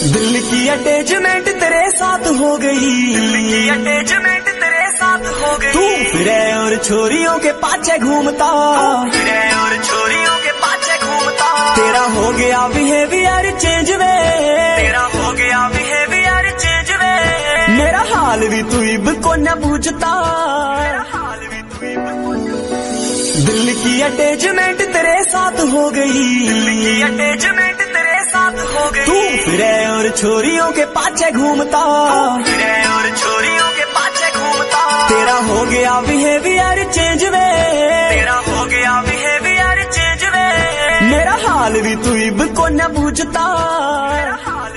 दिल की अटैचमेंट तेरे साथ हो गई, दिल की अटैचमेंट तेरे साथ हो गई। तू फिरे और छोरियों के पाछे घूमता, फिरे और छोरियों के पाछे घूमता। तेरा हो गया बिहेवियर चेंज वे, तेरा हो गया बिहेवियर चेंज वे। मेरा हाल भी तू इब को न पूछता, मेरा हाल भी तू इब को न पूछता। दिल की अटैचमेंट तेरे साथ हो गई, दिल की अटैचमेंट तेरे साथ हो गई। तू फिरे और छोरियों के पाछे घूमता, फिरे और छोरियों के पाछे घूमता। तेरा हो गया बिहेवियर चेंज वे, तेरा हो गया बिहेवियर चेंज वे। मेरा हाल भी तू इब को न पूछता। मेरा हाल